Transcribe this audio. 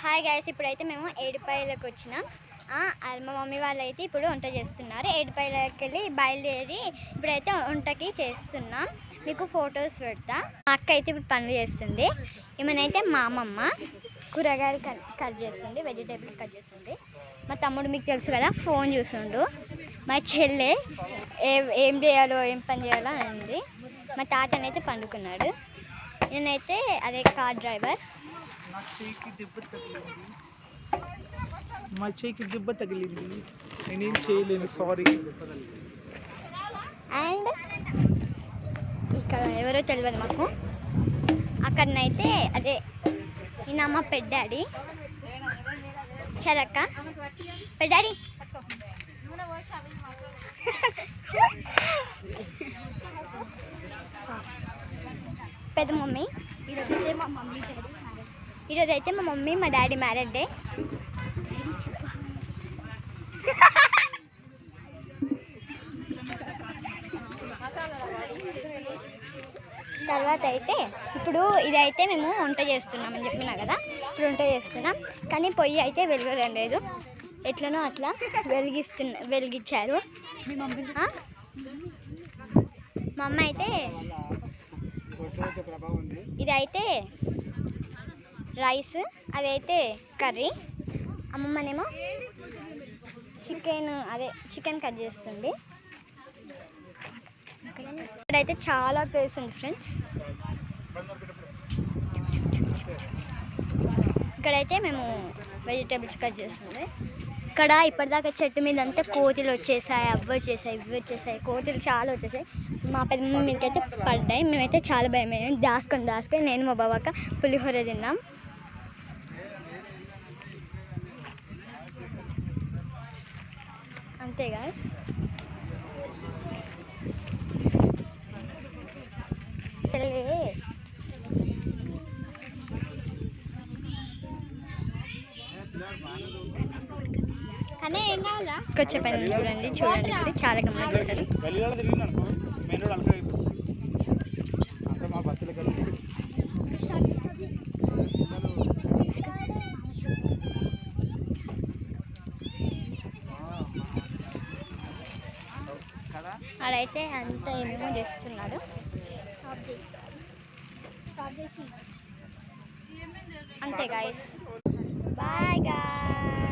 Hi guys, ఇప్పుడైతే మేము ఏడుపాయలకు వచ్చినాం. మా మమ్మీ వాళ్ళు అయితే ఇప్పుడు వంట చేస్తున్నారు. ఏడుపాయలకి వెళ్ళి బయలుదేరి ఇప్పుడైతే వంటకి చేస్తున్నాం. మీకు ఫొటోస్ పెడతా. మా అక్క అయితే ఇప్పుడు పనులు చేస్తుంది. ఏమనైతే మా అమ్మమ్మ కూరగాయలు కట్ చేస్తుంది, వెజిటేబుల్స్ కట్ చేస్తుంది. మా తమ్ముడు మీకు తెలుసు కదా, ఫోన్ చూస్తుండు. మా చెల్లె ఏం చేయాలో ఏం పని చేయాలో అని ఉంది. మా తాతనైతే పండుకున్నాడు. నేనైతే అదే కార్ డ్రైవర్. మా చేయికి దెబ్బ తగిలింది, నేనేం చేయలేను, సారీ. అండ్ ఇక్కడ ఎవరో తెలియదు మాకు. అక్కడనైతే అదే ఈయన మా పెద్దాడి చరక్క. పెద్దాడి పెద్ద మమ్మీ. ఈరోజైతే మా మమ్మీ మా డాడీ మ్యారేజ్ డే. తర్వాత అయితే ఇప్పుడు ఇదైతే మేము వంట చేస్తున్నామని చెప్పినా కదా, ఇప్పుడు వంట చేస్తున్నాం. కానీ పొయ్యి అయితే వెలగలేదు, ఎట్లనో అట్లా వెలిగించారు. మా అమ్మ అయితే ఇదైతే రైస్, అదైతే కర్రీ. అమ్మమ్మనేమో చికెన్ కట్ చేస్తుంది. ఇక్కడైతే చాలా ప్లేస్ ఉంది ఫ్రెండ్స్. ఇక్కడైతే మేము వెజిటేబుల్స్ కట్ చేస్తుంది. ఇక్కడ ఇప్పటిదాకా చెట్టు మీద అంతా కోతులు వచ్చేసాయి, అవి వచ్చేసాయి, ఇవి వచ్చేసాయి. కోతులు చాలా వచ్చేసాయి. మా పెద్ద మీదకైతే పడ్డాయి. మేమైతే చాలా భయం దాచుకొని నేను మా బాబాక పులిహోర తిన్నాం. అంతే గాయ్స్. కానీ ఏం కావాలా వచ్చే పని చూడండి చాలా గమనం చేశారు. అడైతే అంతా ఏమేమో చేస్తున్నాడు. అంతే గాయస్, బాయ్ గాయ్.